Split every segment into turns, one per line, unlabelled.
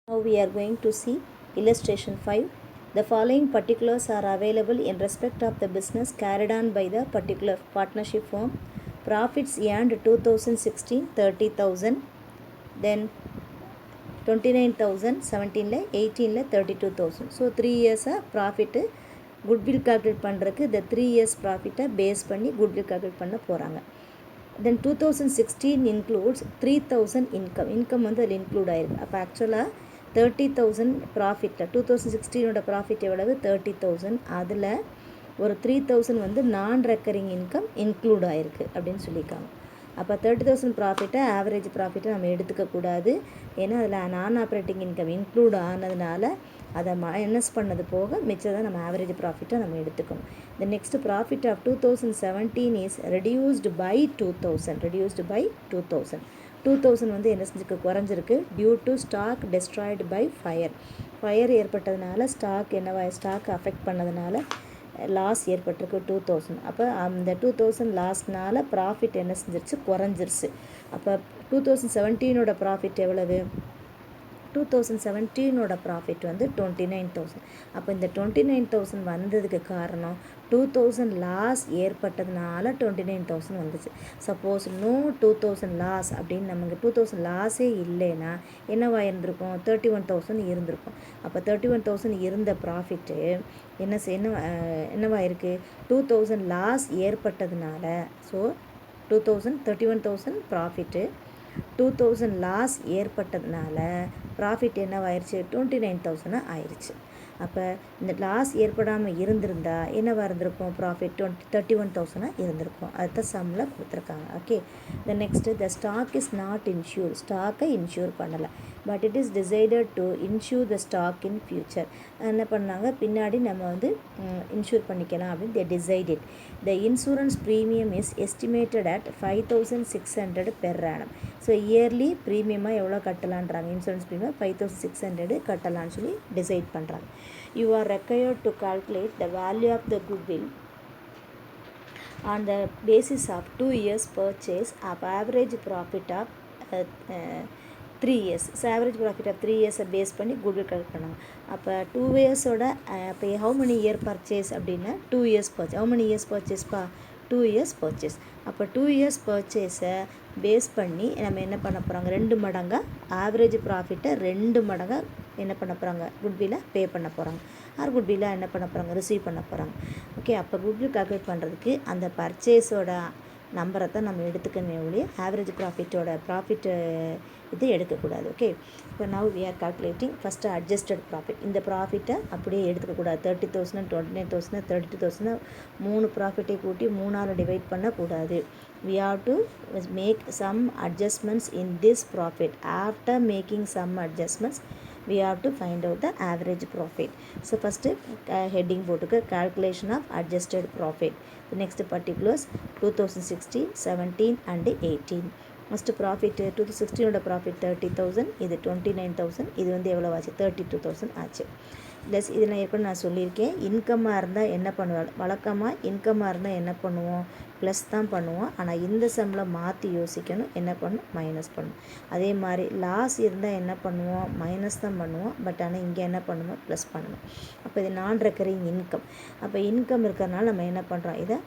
Now we are going to see illustration 5. The following particulars are available in respect of the business carried on by the particular partnership firm. Profits earned 2016 30,000, then 29,000 17 18 32,000. So 3 years profit goodwill calculate பண்ணுறதுக்கு the 3 years profit base பண்ணி goodwill calculate பண்ண போகிறாங்க. Then 2016 includes 3,000 income வந்து அதில் include ஆயிருக்கு. அப்போ ஆக்சுவலாக 30,000 profit 2016 profit எவ்வளவு 30,000, அதில் ஒரு 3,000 வந்து நான் ரெக்கரிங் இன்கம் இன்க்ளூட் ஆகிருக்கு அப்படின்னு சொல்லியிருக்காங்க. அப்போ 30,000 ப்ராஃபிட்டை ஆவரேஜ் ப்ராஃபிட்டை நம்ம எடுத்துக்கக்கூடாது, ஏன்னா அதில் நான் ஆப்ரேட்டிங் இன்கம் இன்க்ளூட் ஆனதுனால அதை மைனஸ் பண்ணது போக மிச்சம் தான் நம்ம ஆவரேஜ் ப்ராஃபிட்டை நம்ம எடுத்துக்கணும். The next profit of 2017 is reduced by 2,000. 2,000 வந்து என்ன செஞ்சுருக்கு, குறைஞ்சிருக்கு. Due to stock destroyed by fire ஏற்பட்டதுனால ஸ்டாக் அஃபெக்ட் பண்ணதுனால லாஸ் ஏற்பட்டிருக்கு 2,000. அப்போ அந்த 2,000 லாஸ்னால் ப்ராஃபிட் என்ன செஞ்சிருச்சு, குறைஞ்சிருச்சு. அப்போ 2017 ப்ராஃபிட் எவ்வளவு, 2017 ப்ராஃபிட் வந்து 29,000. அப்போ இந்த 29,000 வந்ததுக்கு காரணம் 2,000 லாஸ் ஏற்பட்டதுனால 29,000 வந்துச்சு. சப்போஸ் நோ 2,000 லாஸ் அப்படின்னு நமக்கு 2,000 லாஸே இல்லைன்னா என்னவாக இருந்திருக்கும், 31,000 இருந்திருக்கும். அப்போ 31,000 இருந்த ப்ராஃபிட்டு என்னவாக இருக்குது, 2,000 லாஸ் ஏற்பட்டதுனால, ஸோ 31,000 ப்ராஃபிட்டு 2,000 லாஸ் ஏற்பட்டதுனால ப்ராஃபிட் என்னவாயிருச்சு, 29,000 ஆயிடுச்சு. அப்போ இந்த லாஸ் ஏற்படாமல் இருந்திருந்தா என்னவாக இருந்திருக்கும், ப்ராஃபிட் 31,000 இருந்திருக்கும். அதுதான் சம்மில் கொடுத்துருக்காங்க. Okay, the next the stock is not insure, ஸ்டாக்கை இன்ஷூர் பண்ணலை, but it is decided to insure the stock in future. என்ன பண்ணாங்க, பின்னாடி நம்ம வந்து இன்ஷூர் பண்ணிக்கலாம் அப்படின்னு they decided. The insurance premium is estimated at 5,600 per annum. So yearly ப்ரீமியமாக எவ்வளோ கட்டலான்றாங்க, இன்சூரன்ஸ் ப்ரீமியம் 5,600 கட்டலான்னு சொல்லி டிசைட் பண்ணுறாங்க. You are required to calculate the value of the goodwill on the basis of 2 years purchase of average profit of 3 years. So average profit of 3 இயர்ஸை base பண்ணி goodwill collect பண்ணாங்க. அப்போ 2 இயர்ஸோட இப்போ how many year purchase அப்படின்னா 2 years purchase. How many years பர்ச்சேஸ்ப்பா, 2 years purchase. அப்போ 2 years பர்ச்சேஸை base பண்ணி நம்ம என்ன பண்ண போகிறாங்க, 2 மடங்காக ஆவரேஜ் ப்ராஃபிட்டை 2 மடங்காக என்ன பண்ண போகிறாங்க, குட்வில்லை பே பண்ண போகிறாங்க. ஆர் குட்வில்லை என்ன பண்ண போகிறாங்க, ரிசீவ் பண்ண போகிறாங்க. ஓகே, அப்போ குட்வில் கால்குலேட் பண்ணுறதுக்கு அந்த பர்ச்சேஸோட நம்பரை தான் நம்ம எடுத்துக்கணும் ஒழிய ஆவரேஜ் ப்ராஃபிட்டு இது எடுக்கக்கூடாது. ஓகே, இப்போ now we are calculating first adjusted profit. இந்த ப்ராஃபிட்டை அப்படியே எடுத்துக்கக்கூடாது. 30,000 29,000 32,000 3 ப்ராஃபிட்டை கூட்டி 3ஆல் டிவைட் பண்ணக்கூடாது. we have to make some adjustments in this profit. After making some adjustments we have to find out the average profit. So first heading போட்டுக்க calculation of adjusted profit. The next particulars 2016 17 and 18. First profit 2016 profit 30,000, இது 29,000, இது வந்து எவ்வளோ ஆச்சு, 32,000 ஆச்சு. Plus இதில் ஏற்கனவே நான் சொல்லியிருக்கேன், இன்கம்மாக இருந்தால் என்ன பண்ணுவோம், வழக்கமாக இன்கம்மாக இருந்தால் என்ன பண்ணுவோம், ப்ளஸ் தான் பண்ணுவோம். ஆனால் இந்த சம்மில் மாற்றி யோசிக்கணும், என்ன பண்ணணும், மைனஸ் பண்ணணும். அதே மாதிரி லாஸ் இருந்தால் என்ன பண்ணுவோம், மைனஸ் தான் பண்ணுவோம். பட் ஆனால் இங்கே என்ன பண்ணணும், ப்ளஸ் பண்ணணும். அப்போ இது நான் ரெக்கரிங் இன்கம். அப்போ இன்கம் இருக்கிறனால நம்ம என்ன பண்ணுறோம், இதை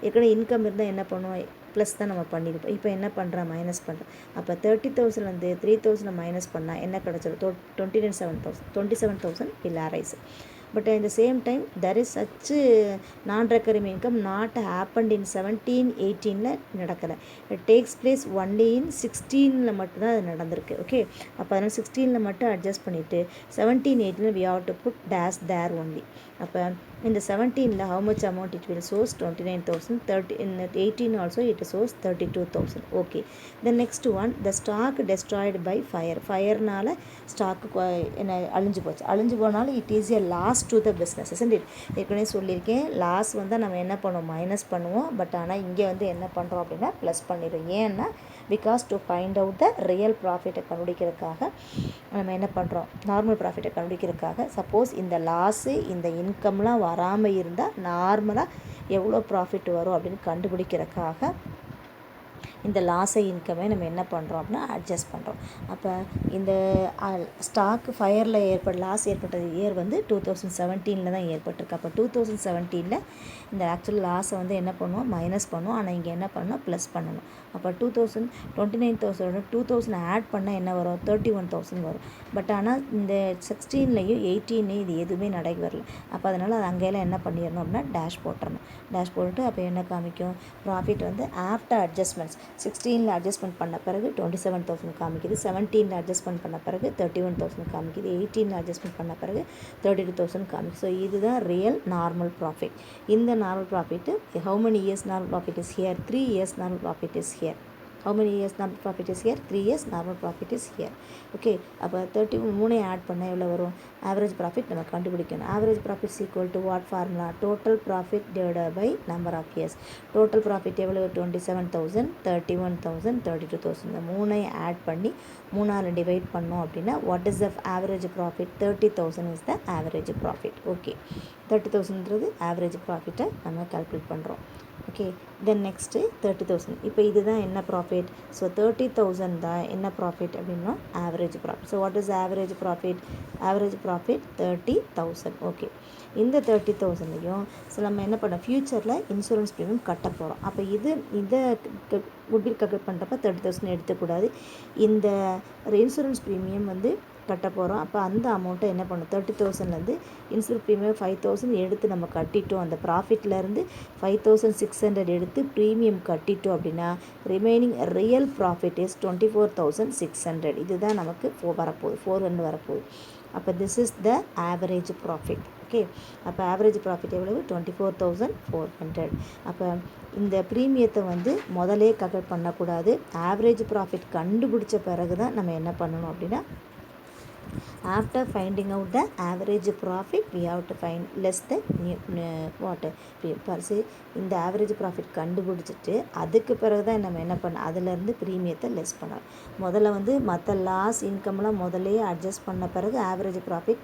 ஏற்கனவே இன்கம் இருந்தால் என்ன பண்ணுவோம், ப்ளஸ் தான் நம்ம பண்ணியிருப்போம். இப்போ என்ன பண்ணுறோம், மைனஸ் பண்ணுறோம். அப்போ 30,000 வந்து 3,000 மைனஸ் பண்ணால் என்ன கிடச்சிடும், 27,000 will arise. But at the same time there is such non-recurring income not happened in 17 18 நடக்கலை. It takes place only in 16 மட்டும்தான் அது நடந்திருக்கு. ஓகே, அப்போ அதனால் 16 மட்டும் அட்ஜஸ்ட் பண்ணிவிட்டு 17 18 we have to put dash there only. அப்போ இந்த 17 how much amount it will shows 29,000. 30 in 18 also it shows 32,000. Okay, the next one, the stock destroyed by fireனால ஸ்டாக்கு என்ன அழிஞ்சு போச்சு. அழிஞ்சு போனாலும் it is a loss to the business, isn't it? ஏற்கனவே சொல்லியிருக்கேன், லாஸ் வந்தால் நம்ம என்ன பண்ணுவோம், மைனஸ் பண்ணுவோம். பட் ஆனால் இங்கே வந்து என்ன பண்ணுறோம் அப்படின்னா ப்ளஸ் பண்ணிடுவோம். ஏன்னா because to find out the real ப்ராஃபிட்டை கண்டுபிடிக்கிறதுக்காக நம்ம என்ன பண்ணுறோம், நார்மல் ப்ராஃபிட்டை கண்டுபிடிக்கிறதுக்காக. சப்போஸ் இந்த லாஸு இந்த இன்கம்லாம் வராமல் இருந்தால் நார்மலாக எவ்வளோ ப்ராஃபிட் வரும் அப்படின்னு கண்டுபிடிக்கிறதுக்காக இந்த லாஸை இன்கமே நம்ம என்ன பண்ணுறோம் அப்படின்னா அட்ஜஸ்ட் பண்ணுறோம். அப்போ இந்த ஸ்டாக் ஃபயரில் லாஸ் ஏற்பட்டது இயர் வந்து 2017 தான் ஏற்பட்டிருக்கு. அப்போ 2017 இந்த ஆக்சுவல் லாஸை வந்து என்ன பண்ணுவோம், மைனஸ் பண்ணுவோம். ஆனால் இங்கே என்ன பண்ணணும், ப்ளஸ் பண்ணணும். அப்போ 29,000 2000 ஆட் பண்ணால் என்ன வரும், 31,000 வரும். பட் ஆனால் இந்த 16லையும் 18லையும் இது எதுவுமே நடக்க வரல. அப்போ அதனால் அது அங்கேயெல்லாம் என்ன பண்ணிடணும் அப்படின்னா டேஷ் போட்டுறணும். டேஷ் போட்டு அப்போ என்ன காமிக்கும், ப்ராஃபிட் வந்து ஆஃப்டர் அட்ஜஸ்ட்மெண்ட்ஸ் 16ல் அட்ஜஸ்ட்மெண்ட் பண்ண பிறகு 27,000 காமிக்குது, 17ல் அட்ஜஸ்ட்மெண்ட் பண்ண பிறகு 31,000 காமிக்குது, 18ல் அட்ஜஸ்ட்மெண்ட் பண்ண பிறகு 32,000 காமிக்குது. ஸோ இதுதான் ரியல் நார்மல் ப்ராஃபிட். இந்த normal profit how many years normal profit is here, 3 years normal profit is here. How many years normal profit is here, 3 years normal profit is here. Okay, அப்போ 33 add பண்ணால் எவ்வளோ வரும், average profit நம்ம கண்டுபிடிக்கணும். Average profit equal to what formula, total profit divided by number of years. Total profit எவ்வளோ, 27,000 31,000 32,000. இந்த 3 add பண்ணி 3ஆல் divide பண்ணோம் அப்படின்னா what is the average profit, 30,000 is the average profit. Okay, 30,000ன்றது ஆவரேஜ் ப்ராஃபிட்டை நம்ம கால்குலேட் பண்ணுறோம். Okay, then next 30,000. இப்போ இதுதான் என்ன ப்ராஃபிட், ஸோ 30,000 தான் என்ன ப்ராஃபிட் அப்படின்னா average profit. So what is average profit, average profit 30,000. Okay, இந்த 30,000லையும் ஸோ நம்ம என்ன பண்ணோம், ஃப்யூச்சரில் இன்சூரன்ஸ் ப்ரீமியம் கட்ட போகிறோம். அப்போ இதை குட்வில் கல்குலேட் பண்ணுறப்ப 30,000 எடுத்துக்கூடாது. இந்த இன்சூரன்ஸ் ப்ரீமியம் வந்து கட்ட போகிறோம். அப்போ அந்த அமௌண்ட்டை என்ன பண்ணும், 30,000லேருந்து இன்சூரன்ஸ் ப்ரீமியம் 5,000 எடுத்து நம்ம கட்டிட்டோம். அந்த ப்ராஃபிட்லேருந்து 5,600 எடுத்து ப்ரீமியம் கட்டிட்டோம் அப்படின்னா ரிமைனிங் ரியல் ப்ராஃபிட் இஸ் 24,600. இதுதான் நமக்கு வரப்போகுது, 400 வரப்போகுது. அப்போ this is the average profit. Okay, அப்போ ஆவரேஜ் ப்ராஃபிட் எவ்வளவு, 24,400. அப்போ இந்த ப்ரீமியத்தை வந்து முதலே கல்குலேட் பண்ணக்கூடாது. ஆவரேஜ் ப்ராஃபிட் கண்டுபிடிச்ச பிறகு தான் நம்ம என்ன பண்ணணும் அப்படின்னா, after finding out the average profit we have to find less the இந்த ஆவரேஜ் ப்ராஃபிட் கண்டுபிடிச்சிட்டு அதுக்கு பிறகு தான் நம்ம என்ன பண்ண, அதிலேருந்து ப்ரீமியத்தை லெஸ் பண்ணலாம். முதல்ல வந்து மற்ற லாஸ் இன்கம்லாம் முதலே அட்ஜஸ்ட் பண்ண பிறகு ஆவரேஜ் ப்ராஃபிட்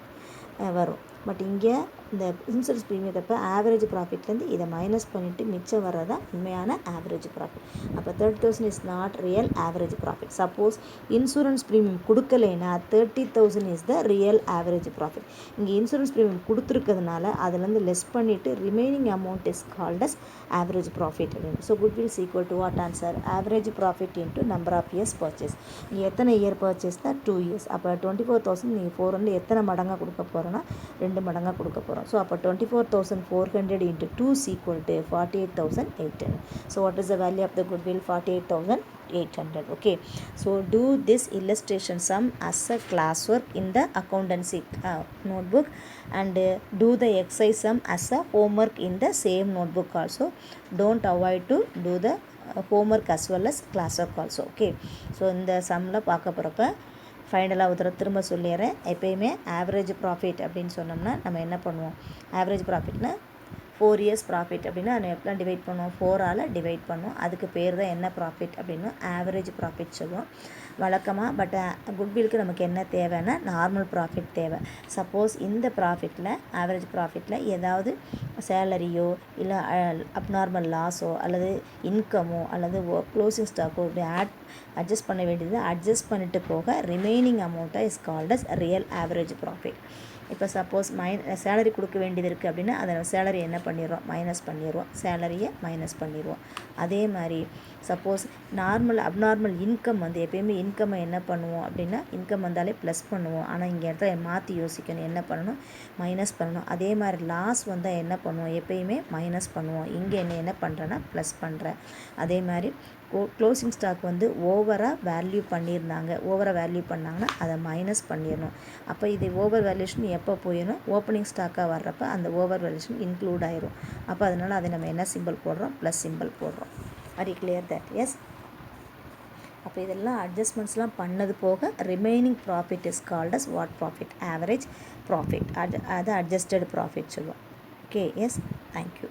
வரும். பட் இங்கே இந்த இன்சூரன்ஸ் ப்ரீமியத்தப்போ ஆவரேஜ் ப்ராஃபிட்லேருந்து இதை மைனஸ் பண்ணிவிட்டு மிச்சம் வர்றதான் உண்மையான ஆவரேஜ் ப்ராஃபிட். அப்போ 30,000 is not real average profit. Suppose insurance premium கொடுக்கலைன்னா 30,000 is the real average profit. இங்கே இன்சூரன்ஸ் ப்ரீமியம் கொடுத்துருக்கிறதுனால அதுலேருந்து லெஸ் பண்ணிவிட்டு remaining amount is called as average profit அப்படின்னு. So goodwill is equal to what answer, average profit into number of years purchase. இங்கே எத்தனை year purchase தான், 2 years. அப்போ 24,000 நீங்கள் 400 எத்தனை மடங்காக கொடுக்க போகிறோன்னா 2 மடங்காக கொடுக்க போகிறோம். ஸோ அப்போ 24,400 into 2 is equal to 48,800. So what is the value of the goodwill, 48,800. Okay, so do this illustration sum as a classwork in the accountancy notebook and do the exercise sum as a homework in the same notebook also. Don't avoid to do the homework as well as classwork also. Okay, so இந்த சம்மில் பார்க்க போகிறப்ப ஃபைனலாக ஒரு திரும்ப சொல்லிடுறேன். எப்பயுமே average profit அப்படின்னு சொன்னோம்னா நம்ம என்ன பண்ணுவோம், ஆவரேஜ் ப்ராஃபிட்னா 4 years ப்ராஃபிட் அப்படின்னா நம்ம எப்படிலாம் டிவைட் பண்ணுவோம், 4ஆல் டிவைட் பண்ணுவோம். அதுக்கு பேர் தான் என்ன ப்ராஃபிட் அப்படின்னா ஆவரேஜ் ப்ராஃபிட் சொல்லுவோம் வழக்கமாக. பட் குட்வில்க்கு நமக்கு என்ன தேவைன்னா நார்மல் ப்ராஃபிட் தேவை. சப்போஸ் இந்த ப்ராஃபிட்டில் ஆவரேஜ் ப்ராஃபிட்டில் ஏதாவது சேலரியோ இல்லை அப்நார்மல் லாஸோ அல்லது இன்கமோ அல்லது க்ளோசிங் ஸ்டாக்கோ இப்படி அட்ஜஸ்ட் பண்ண வேண்டியது அட்ஜஸ்ட் பண்ணிட்டு போக ரிமைனிங் அமௌண்ட்டை is called as real average profit. இப்போ சப்போஸ் சேலரி கொடுக்க வேண்டியது இருக்குது அப்படின்னா அதை சேலரி என்ன பண்ணிடுறோம், மைனஸ் பண்ணிடுவோம், சேலரியை மைனஸ் பண்ணிடுவோம். அதே மாதிரி சப்போஸ் அப்நார்மல் இன்கம் வந்து எப்பயுமே இன்கம்மை என்ன பண்ணுவோம் அப்படின்னா இன்கம் வந்தாலே ப்ளஸ் பண்ணுவோம். ஆனால் இங்கே இடத்துல மாற்றி யோசிக்கணும், என்ன பண்ணணும், மைனஸ் பண்ணணும். அதே மாதிரி லாஸ் வந்தால் என்ன பண்ணுவோம், எப்பயுமே மைனஸ் பண்ணுவோம். இங்கே என்ன பண்ணுறேன்னா ப்ளஸ் பண்ணுறேன். அதே மாதிரி க்ளோசிங் ஸ்டாக் வந்து ஓவராக வேல்யூ பண்ணாங்கன்னா அதை மைனஸ் பண்ணிடணும். அப்போ இது ஓவர் வேல்யூஷன் எப்போ போயிடும், ஓப்பனிங் ஸ்டாக்காக வர்றப்போ அந்த ஓவர் வேல்யூஷன் இன்க்ளூட் ஆயிரும். அப்போ அதனால் அதை நம்ம என்ன சிம்பிள் போடுறோம், ப்ளஸ் சிம்பிள் போடுறோம். Are you clear that? Yes. அப்போ இதெல்லாம் அட்ஜஸ்ட்மெண்ட்ஸ்லாம் பண்ணது போக remaining profit is called as what profit, average profit. அது அட்ஜஸ்டட் ப்ராஃபிட் சொல்லுவோம். Okay, yes, thank you.